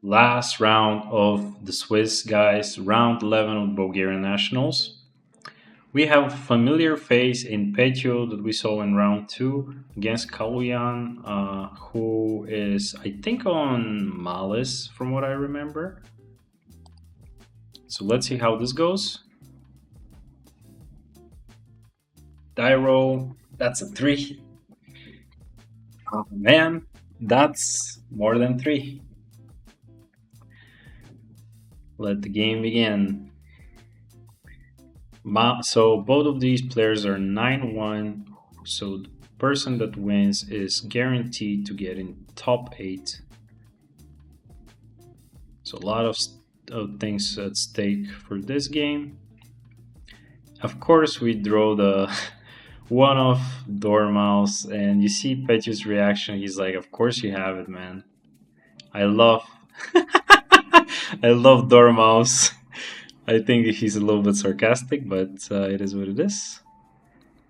Last round of the Swiss guys, round 11 of Bulgarian nationals. We have a familiar face in Petio that we saw in round 2 against Kaluyan, who is, I think, on Maliss, from what I remember. So let's see how this goes. Die roll, that's a 3. Oh man, that's more than 3. Let the game begin. So both of these players are 9-1. So the person that wins is guaranteed to get in top 8. So a lot of things at stake for this game. Of course, we draw the one of Dormouse, and you see Petio's reaction. He's like, "Of course you have it, man. I love, I love Dormouse." I think he's a little bit sarcastic, but it is what it is.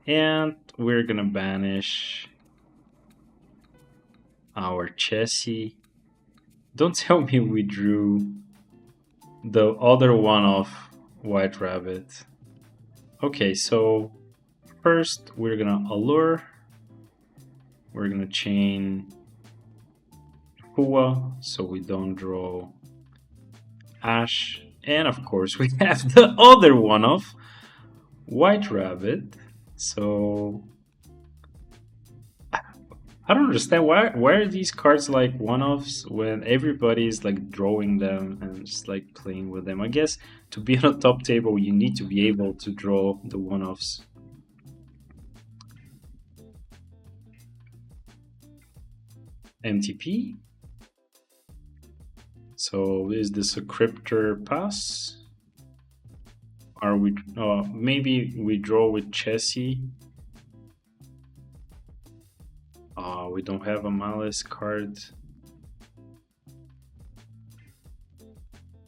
And we're gonna banish our Chessie. Don't tell me we drew the other one of White Rabbit. Okay, so first we're gonna allure. We're gonna chain Fua so we don't draw Ash. And of course we have the other one of White Rabbit. So I don't understand why are these cards like one-offs when everybody's like drawing them and just like playing with them. I guess to be on a top table you need to be able to draw the one-offs. MTP. So is this a Cryptor pass? Are we maybe we draw with Chessie? We don't have a Maliss card.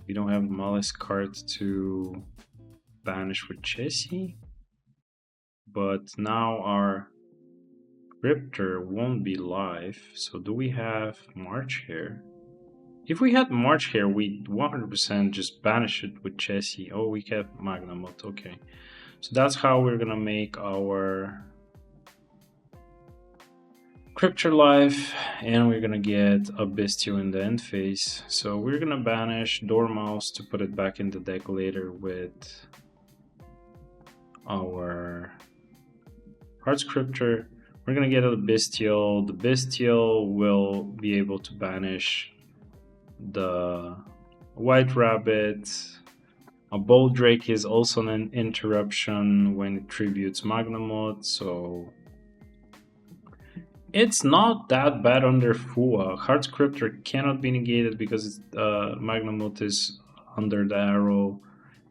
We don't have a Maliss card to banish with Chessie. But now our Cryptor won't be live. So do we have March here? If we had March here, we'd 100% just banish it with Chessie. Oh, we have Magnamot. Okay. So that's how we're gonna make our Cryptor live, and we're gonna get a Bestial in the end phase. So we're gonna banish Dormouse to put it back in the deck later with our Hearts Cryptor. We're gonna get a Bestial. The Bestial will be able to banish the White Rabbit. A Bold Drake is also an interruption when it tributes Magnamot, so it's not that bad under Fua. Hearts Cryptor cannot be negated because Magnamot is under the arrow.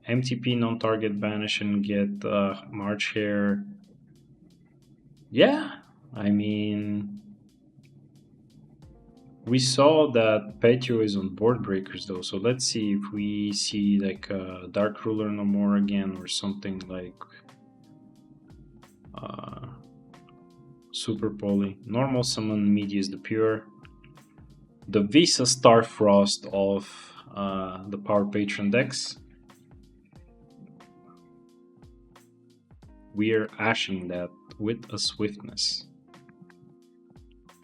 MTP non-target banish and get March Hare. Yeah, I mean, we saw that Petio is on board breakers though, so let's see if we see like Dark Ruler no more again or something like Super Poly. Normal summon Medius the Pure. The Visa Starfrost of the Power Patron decks. We are ashing that with a Swiftness.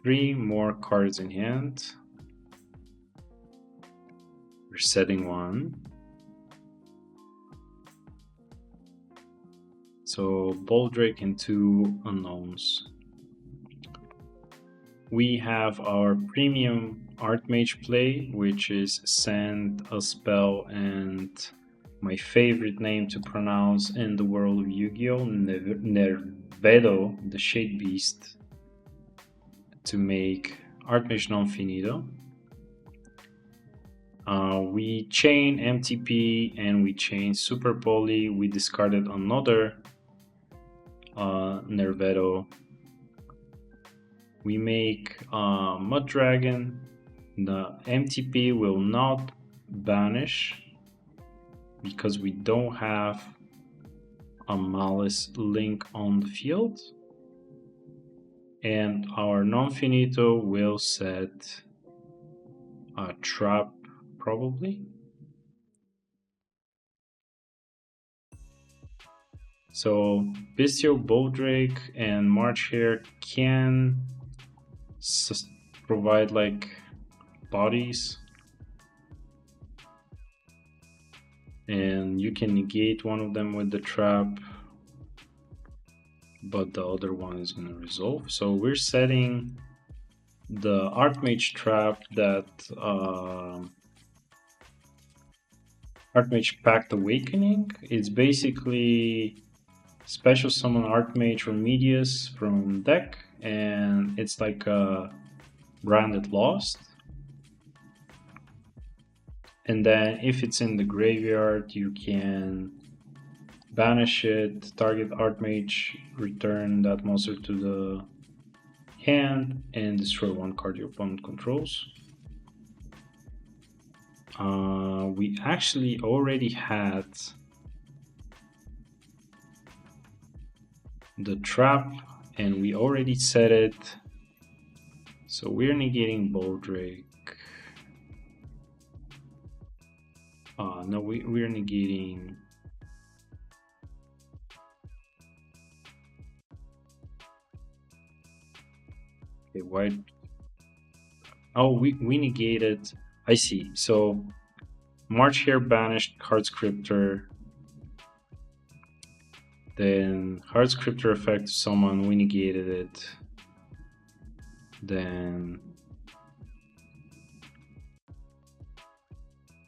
3 more cards in hand. We're setting 1. So Boldrake and 2 unknowns. We have our premium Artmage play, which is Send a Spell and my favorite name to pronounce in the world of Yu-Gi-Oh! Nervedo, the Shade Beast, to make Artmage non-finito. We chain MTP and we chain Super Poly. We discarded another Nervedo. We make Mud Dragon. The MTP will not banish because we don't have a Maliss link on the field. And our non-finito will set a trap probably. So Bestial, Boldrake, and March Hare can provide like bodies, and you can negate one of them with the trap, but the other one is going to resolve. So we're setting the Artmage trap that Artmage Pact Awakening. It's basically special summon Artmage or Medius from deck, and it's like a branded Lost. And then if it's in the graveyard, you can banish it, target Artmage, return that monster to the hand, and destroy one card your opponent controls. We actually already had the trap, and we already set it. So we're negating Boldrake. No, we're negating. Okay, white. Oh, we negated. I see. So March Hare banished Heartscriptor. Then Heartscriptor effect to someone, we negated it. Then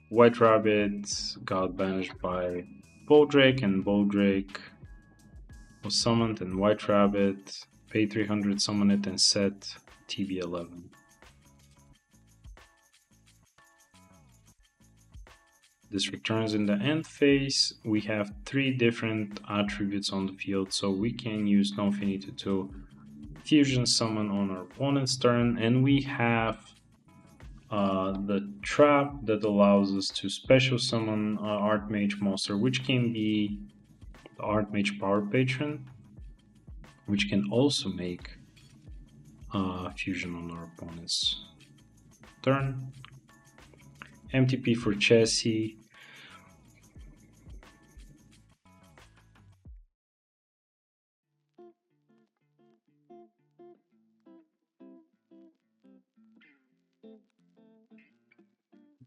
White Rabbit got banished by Boldrake, and Boldrake was summoned, and White Rabbit pay 300, summon it, and set TB11. This returns in the end phase. We have 3 different attributes on the field, so we can use No Finito to fusion summon on our opponent's turn, and we have the trap that allows us to special summon Artmage monster, which can be the Artmage Power Patron, which can also make fusion on our opponent's turn. MTP for Chessie.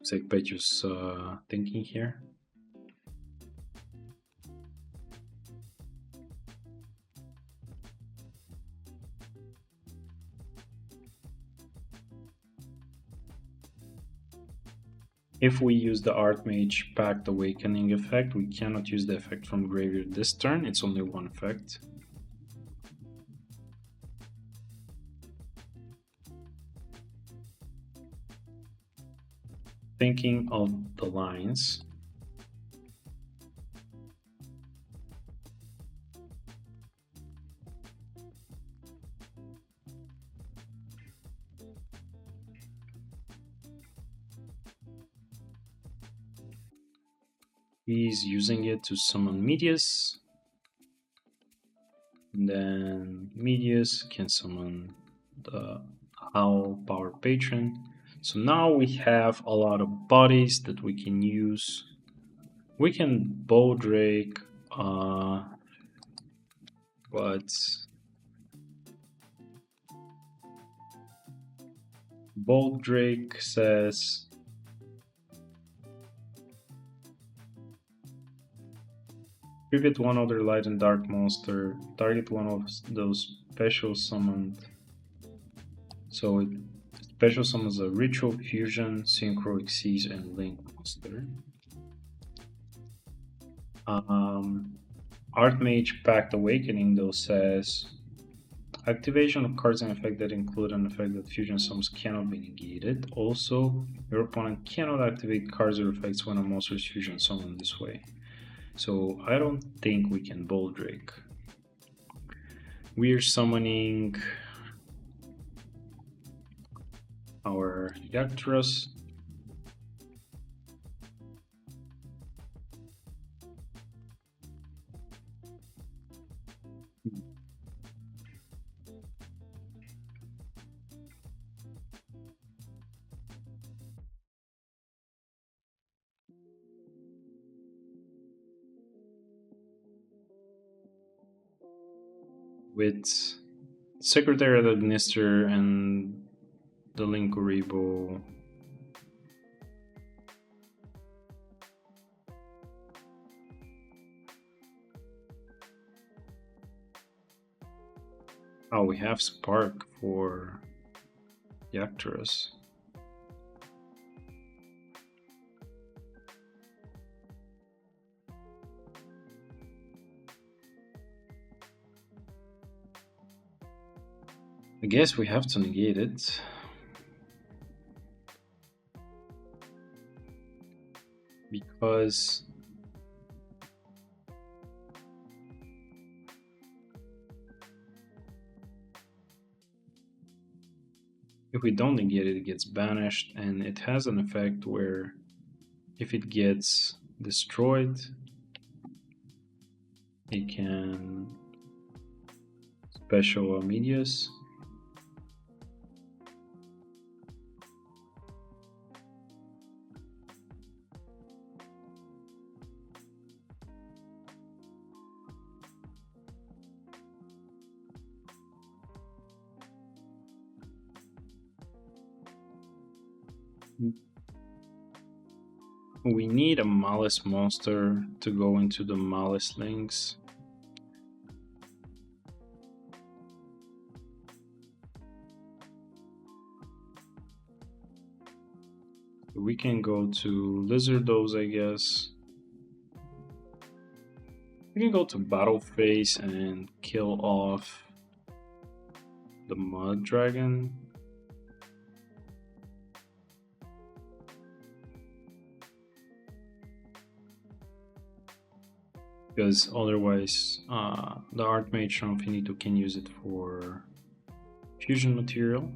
Looks like Petu's thinking here. If we use the Artmage Pact Awakening effect, we cannot use the effect from graveyard this turn. It's only one effect. Thinking of the lines. He's using it to summon Medius. And then Medius can summon the Howl Power Patron. So now we have a lot of bodies that we can use. We can Boldrake, but Boldrake says private one other light and dark monster, target one of those special summoned. So it special summons a Ritual Fusion, Synchro Xyz, and Link monster. Artmage Pact Awakening though says activation of cards and effects that include an effect that fusion summons cannot be negated. Also, your opponent cannot activate cards or effects when a monster is fusion summoned this way. So I don't think we can Boldrake. We are summoning our Yagdras. with Secretary of the Administrator and the Linkuribo. Oh, we have Spark for Yacturus. I guess we have to negate it. Because if we don't negate it, it gets banished, and it has an effect where if it gets destroyed, it can special Medius. We need a Maliss monster to go into the Maliss links. We can go to Lizardos, I guess. We can go to Battle Phase and kill off the Mud Dragon. Because otherwise, the Artmage from Finito can use it for fusion material.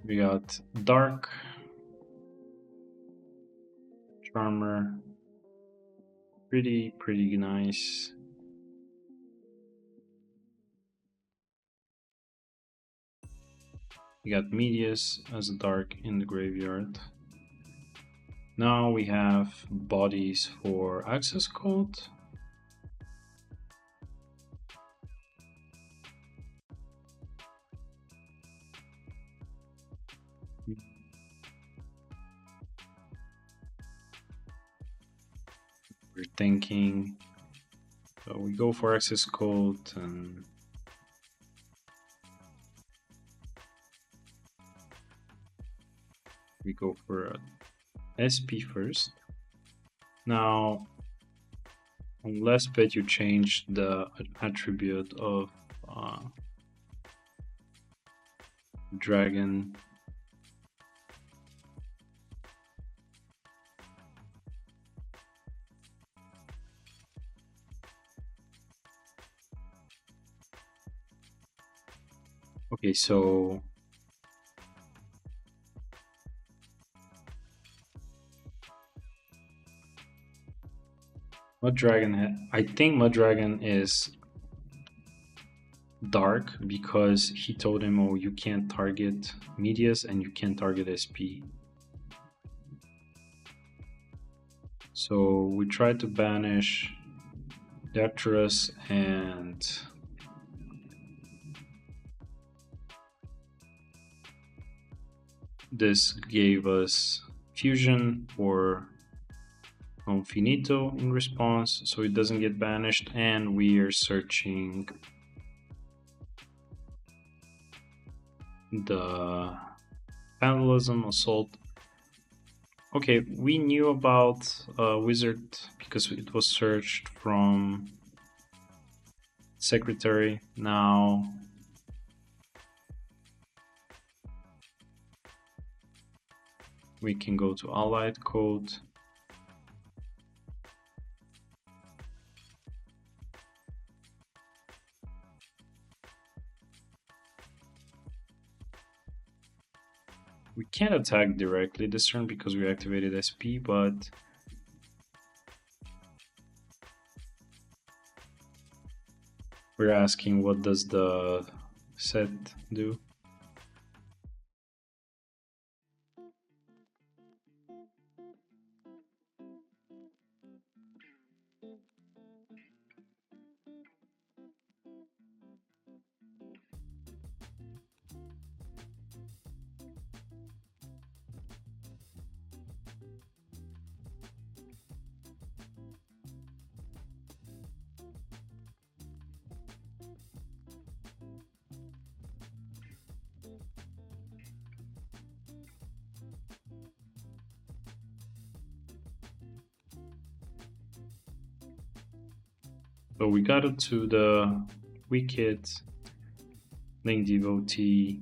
We got Dark, Charmer, pretty nice. We got Medius as a Dark in the graveyard. Now we have bodies for access code. We're thinking, so we go for access code and we go for SP first. Now, unless bet you change the attribute of dragon, okay, so Mud Dragon, I think Mud Dragon is Dark because he told him, oh, you can't target Medius and you can't target SP. So we tried to banish Yacturus and this gave us fusion for Finito in response, so it doesn't get banished, and we are searching the Vandalism, Assault. Okay, we knew about Wizard because it was searched from Secretary. Now we can go to Allied Code. We can't attack directly this turn because we activated SP, but we're asking what does the set do. So we got it to the Wicked Link Devotee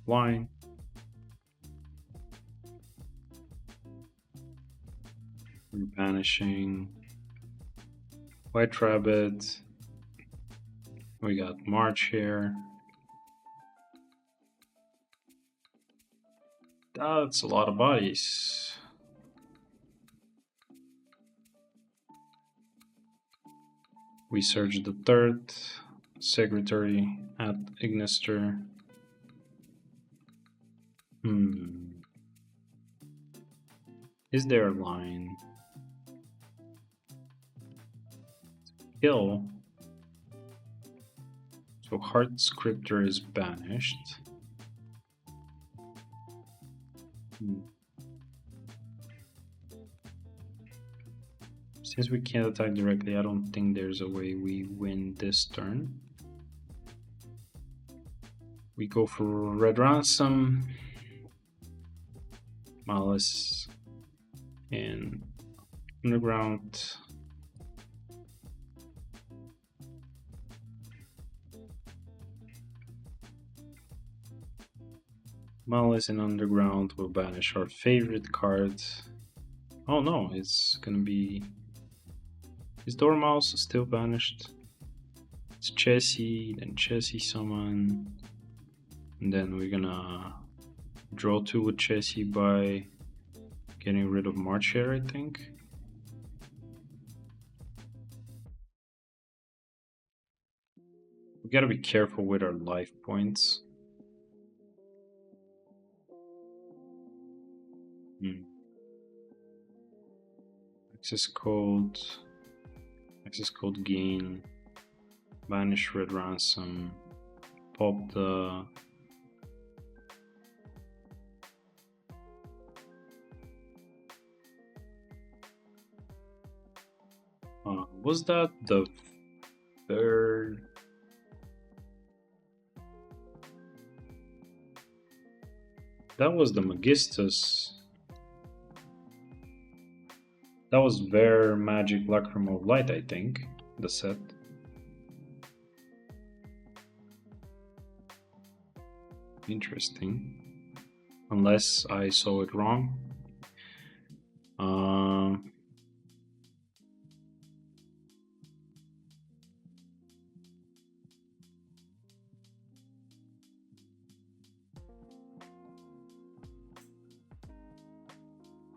line. We're banishing White Rabbit. We got March here. That's a lot of bodies. We search the third secretary at Ignister. Is there a line? Kill. So Heart Scriptor is banished. Since we can't attack directly, I don't think there's a way we win this turn. We go for Red Ransom, Maliss, and Underground. Maliss and Underground will banish our favorite card. Oh no, it's gonna be... Is Dormouse still banished? It's Chessie, then Chessie summon. And then we're gonna draw 2 with Chessie by getting rid of March here, I think. We gotta be careful with our life points. Access code gain, banish Red Ransom, pop the was that the third? That was the Magistus. That was Ver Magic Lacrimal Light, I think, the set. Interesting. Unless I saw it wrong.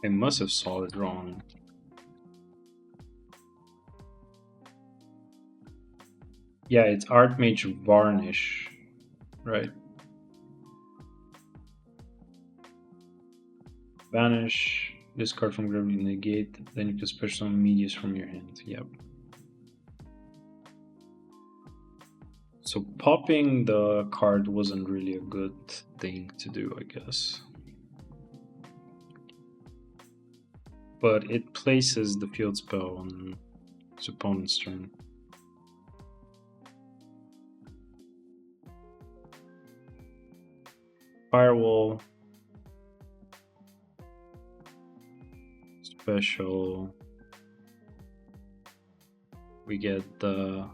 I must have saw it wrong. Yeah, it's Artmage Varnish, right? Banish this card from gravity, negate, then you can special summon Medius from your hand. Yep. So popping the card wasn't really a good thing to do, I guess. But it places the field spell on its opponent's turn. Firewall. Special. We get the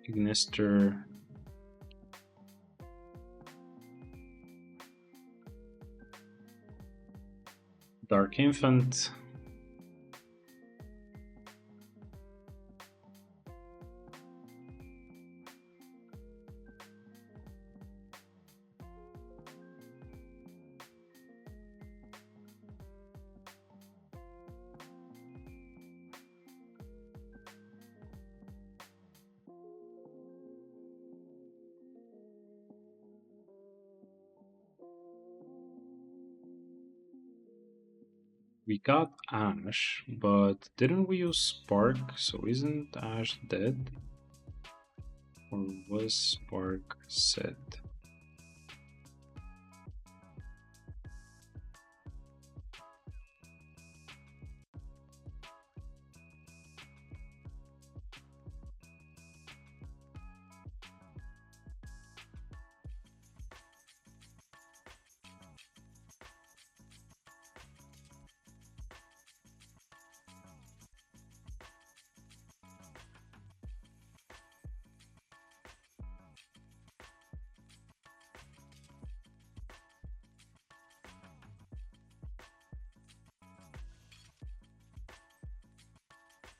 Ignister. Dark Infant. We got Ash, but didn't we use Spark? So isn't Ash dead? Or was Spark set?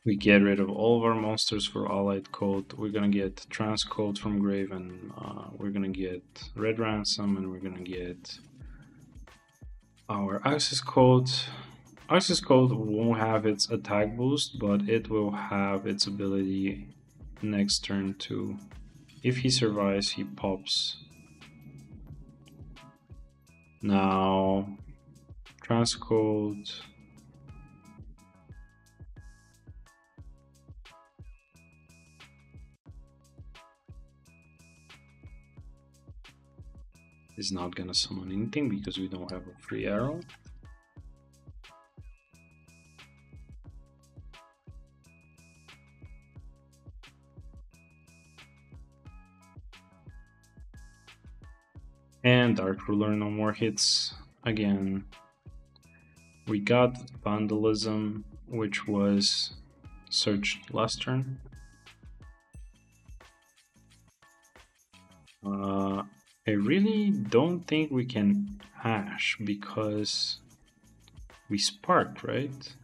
We get rid of all of our monsters for allied code. We're gonna get trans code from Grave, and we're gonna get red ransom, and we're gonna get our access code. Access code won't have its attack boost, but it will have its ability next turn too. If he survives, he pops. Now, transcode. Is not gonna summon anything because we don't have a free arrow. And Dark Ruler, no more hits again. We got Vandalism, which was searched last turn. I really don't think we can hash because we sparked, right?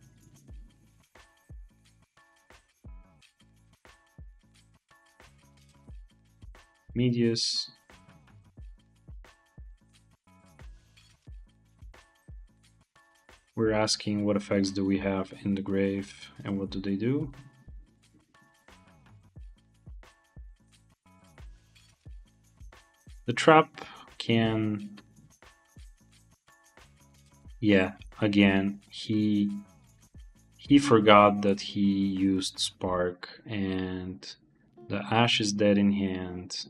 Medius. We're asking what effects do we have in the grave and what do they do? The trap can... Yeah, again, he forgot that he used Spark and the Ash is dead in hand.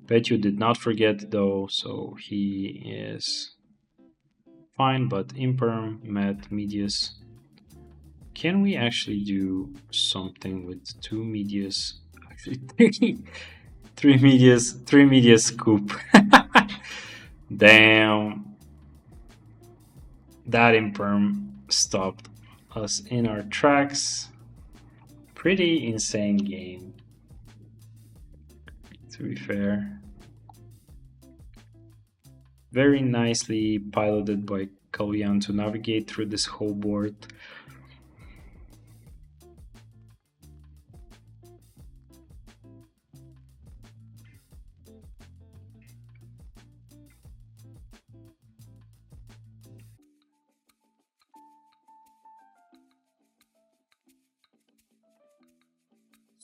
Petyu did not forget though, so he is fine, but Imperm, Met, Medius. Can we actually do something with two Medius? Actually, three Medius scoop. Damn. That Imperm stopped us in our tracks. Pretty insane game, to be fair. Very nicely piloted by Kalyan to navigate through this whole board.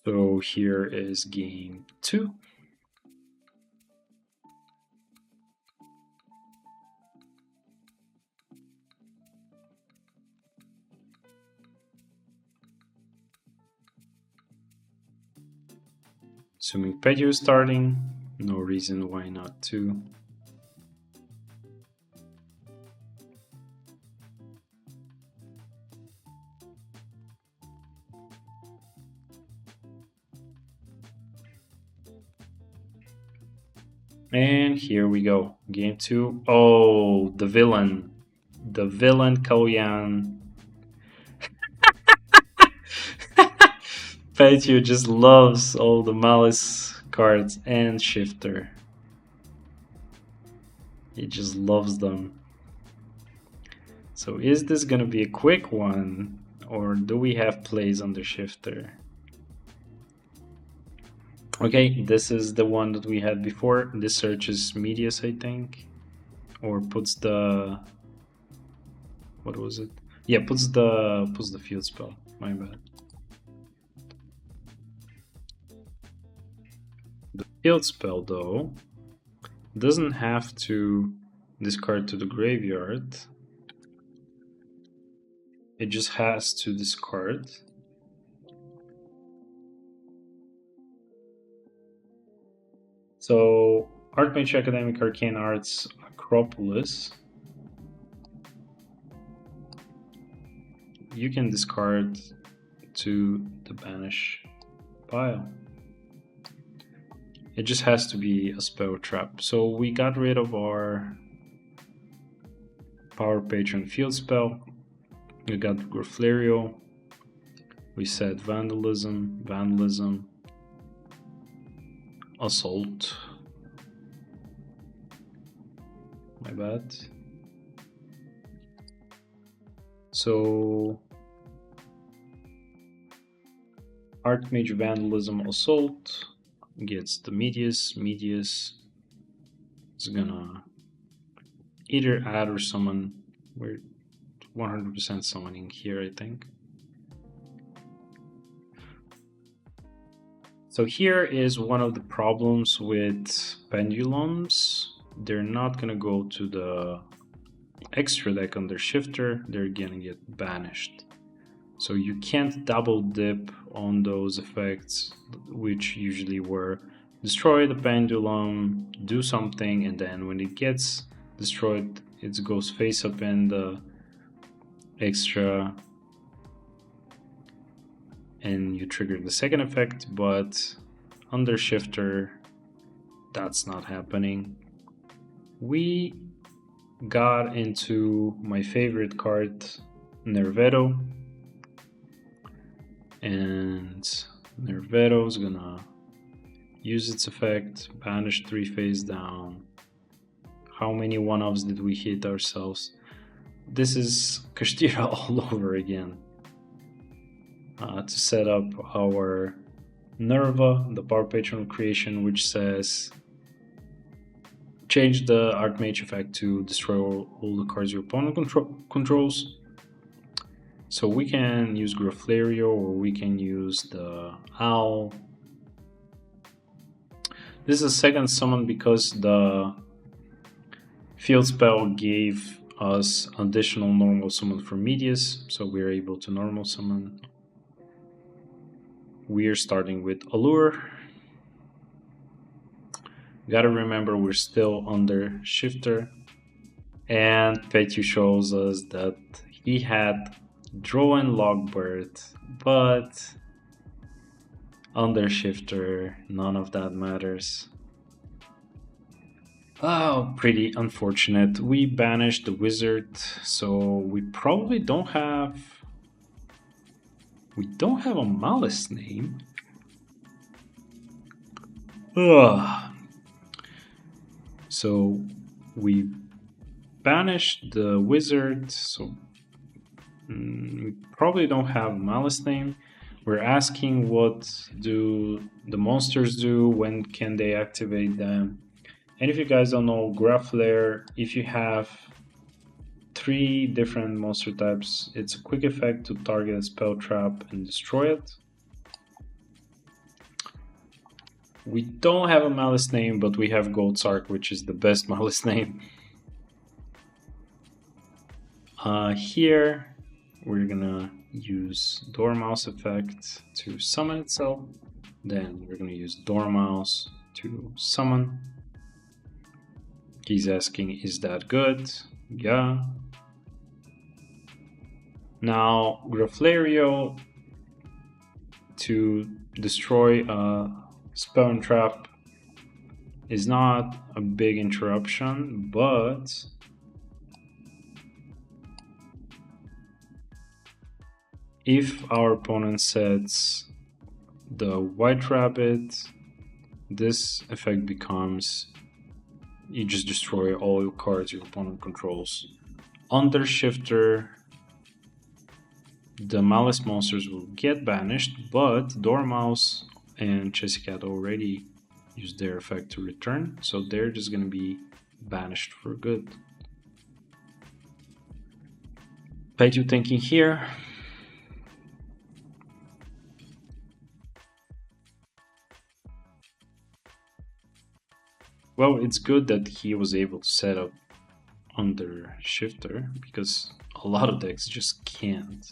So here is game 2. Assuming Pedro is starting, no reason why not to. And here we go, game 2. Oh, the villain Kalyan. Petyu just loves all the Maliss cards and Shifter. He just loves them. So is this gonna be a quick one, or do we have plays on the Shifter? Okay, this is the one that we had before. This searches Medius, I think, or puts the... what was it? Yeah, puts the field spell. My bad. The field spell, though, doesn't have to discard to the graveyard. it just has to discard. So Artmage Academic Arcane Arts Acropolis, you can discard to the banish pile. It just has to be a spell trap. So we got rid of our Power Patron field spell. We got Graflerio. We said Vandalism, Vandalism, Assault. My bad. So Artmage Vandalism Assault gets the Medius. Medius is gonna either add or summon. We're 100% summoning here, I think. So here is one of the problems with pendulums. They're not gonna go to the extra deck under shifter, they're gonna get banished. So you can't double dip on those effects, which usually were destroy the pendulum, do something, and then when it gets destroyed, it goes face up in the extra and you trigger the second effect, but under shifter, that's not happening. We got into my favorite card, Nerveto, and Nerveto is gonna use its effect, banish 3 face down. How many one-offs did we hit ourselves? This is Kashtira all over again. To set up our Nerva, the Power Patron creation, which says change the Artmage effect to destroy all the cards your opponent controls. So we can use Graflerio or we can use the Owl. This is a second summon because the field spell gave us additional normal summon for Medius, so we're able to normal summon. We're starting with Allure. Gotta remember we're still under shifter, and Petyu shows us that he had Draw and Logbird, but under shifter, none of that matters. Oh, pretty unfortunate. We banished the wizard, so we probably don't have... We don't have a Maliss name. Ugh. So we banished the wizard, so we probably don't have a Maliss name. We're asking what do the monsters do, when can they activate them. And if you guys don't know, Graflair, if you have 3 different monster types, it's a quick effect to target a spell trap and destroy it. We don't have a Maliss name, but we have Goldsark, which is the best Maliss name. Here, we're gonna use Dormouse effect to summon itself. Then we're gonna use Dormouse to summon. He's asking, is that good? Yeah. Now, Graflerio to destroy a spell and trap is not a big interruption, but if our opponent sets the White Rabbit, this effect becomes you just destroy all your cards your opponent controls. Under shifter, the Maliss monsters will get banished, but Dormouse and Chessy already used their effect to return, so they're just gonna be banished for good. Petyu thinking here. Well, it's good that he was able to set up under Shifter because a lot of decks just can't.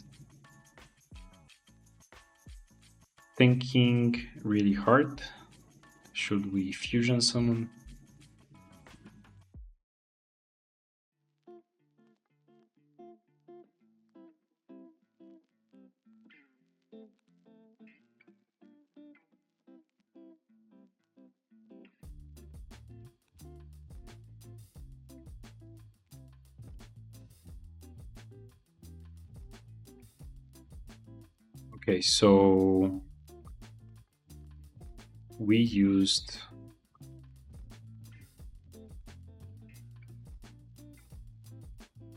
Thinking really hard. Should we fusion summon? Okay, so we used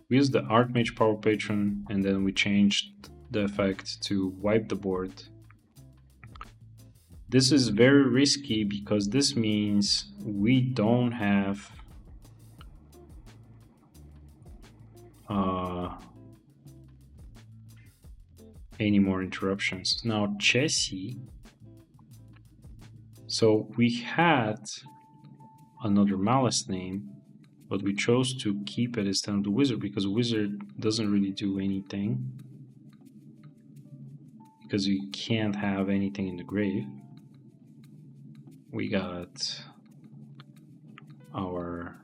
the Artmage Power Patron, and then we changed the effect to wipe the board. This is very risky because this means we don't have any more interruptions. Now Chessie, so we had another Maliss name, but we chose to keep it instead of the Wizard because Wizard doesn't really do anything, because you can't have anything in the grave. We got our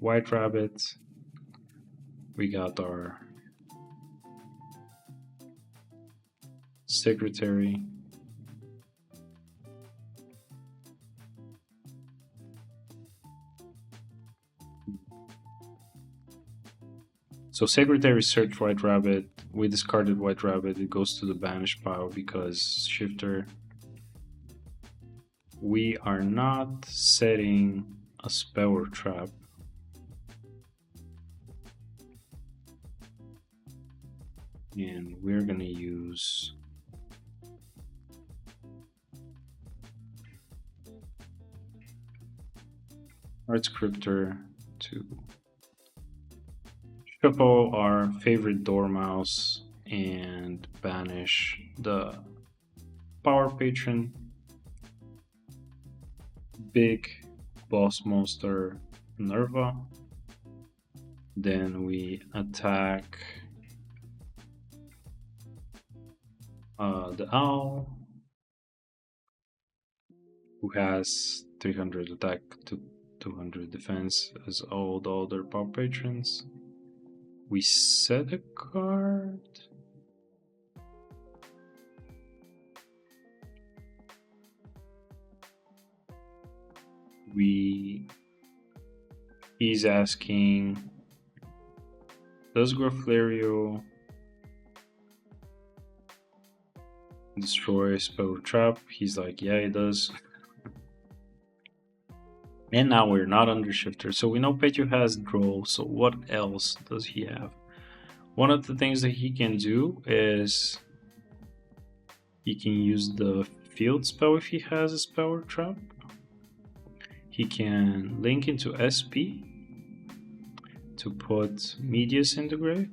White Rabbit, we got our Secretary, so Secretary searched White Rabbit, we discarded White Rabbit, it goes to the banish pile because Shifter. We are not setting a spell or trap. And we're gonna use Artscriptor to shuffle our favorite Dormouse and banish the Power Patron, big boss monster Nerva. Then we attack the Owl, who has 300 attack to 200 defense as all the other Power Patrons. We set a card. He's asking, does Graflario destroy spell or trap? He's like, yeah, it does. And now we're not under Shifter, so we know Petyu has draw, so what else does he have? One of the things that he can do is he can use the field spell if he has a spell or trap. He can link into SP to put Medius in the grave.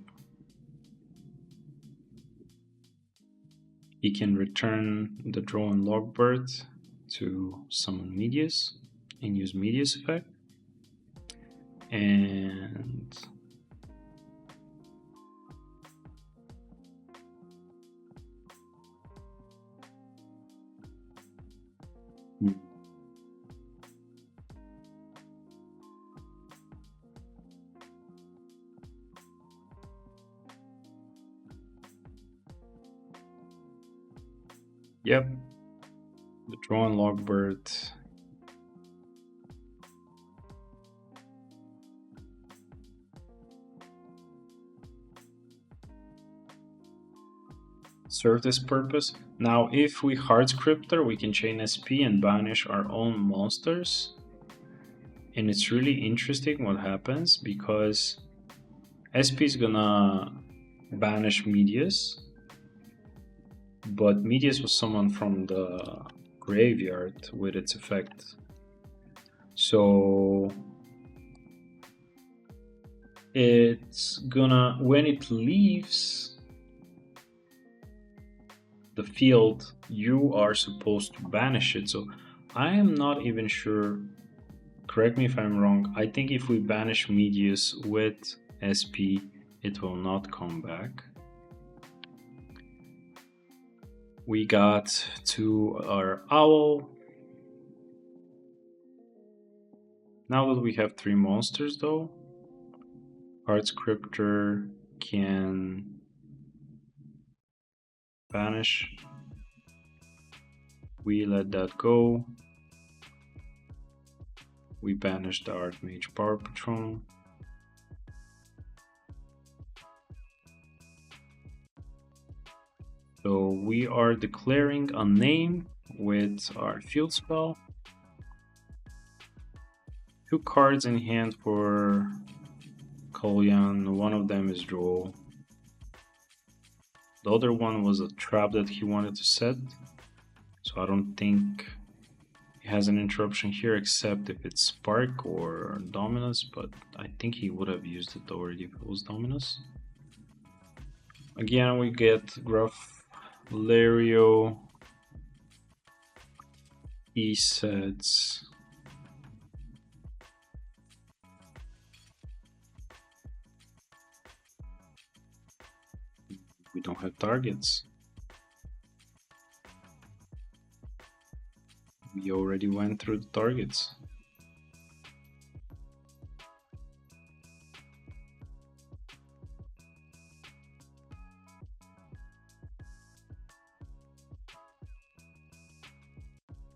He can return the draw and Logbird to summon Medius and use Medius effect. And yep, the draw and Logbird. Serve this purpose. Now, if we hard scripter, we can chain SP and banish our own monsters. And it's really interesting what happens because SP is gonna banish Medius, but Medius was summoned from the graveyard with its effect. So it's gonna, when it leaves the field, you are supposed to banish it. So I am not even sure correct me if I'm wrong, I think if we banish Medius with SP, it will not come back. We got to our owl. Now that we have 3 monsters though, Artscriptor can banish. We let that go. We banish the Artmage Power Patron. So we are declaring a name with our field spell. 2 cards in hand for Kalyan. One of them is draw. The other one was a trap that he wanted to set. So I don't think he has an interruption here except if it's Spark or Dominus, but I think he would have used it already if it was Dominus. Again, we get Grafflario. He sets we don't have targets. We already went through the targets.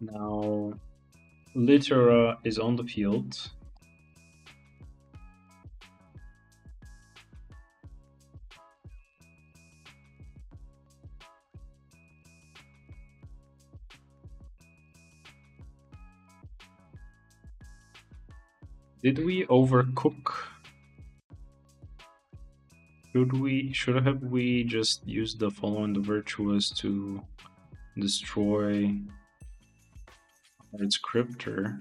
Now, Litera is on the field. Did we overcook? Should have we just used the Following the Virtuous to destroy Artscriptor?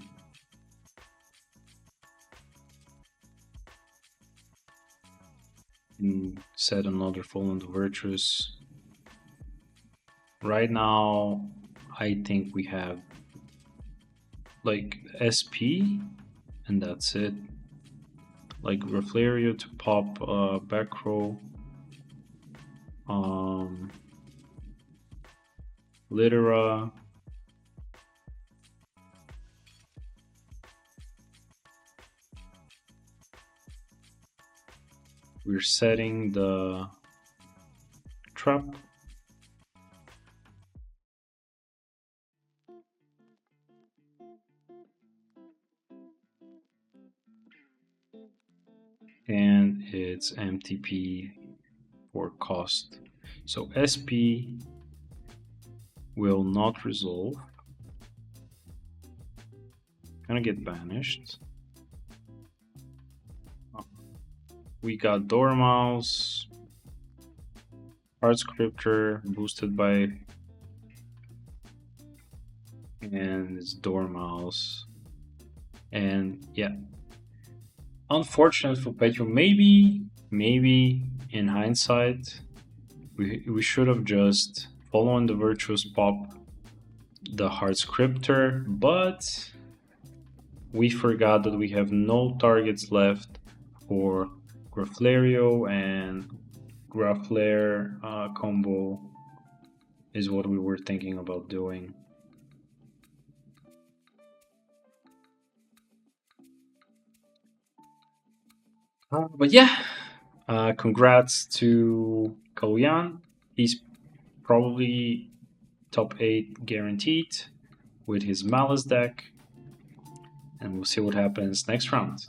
And set another Following the Virtuous. Right now, I think we have like SP, and that's it. Like Rafflario to pop back row. Litera. We're setting the trap. And it's MTP for cost. So SP will not resolve. Gonna get banished. We got Dormouse, Artscriptor boosted by, and it's Dormouse. And yeah, unfortunate for Patron. Maybe in hindsight, we should have just followed the Virtuous pop the Artscriptor, but we forgot that we have no targets left for Grafflario, and Grafflair combo is what we were thinking about doing. But yeah, congrats to Kalyan. He's probably top 8 guaranteed with his Maliss deck, and we'll see what happens next round.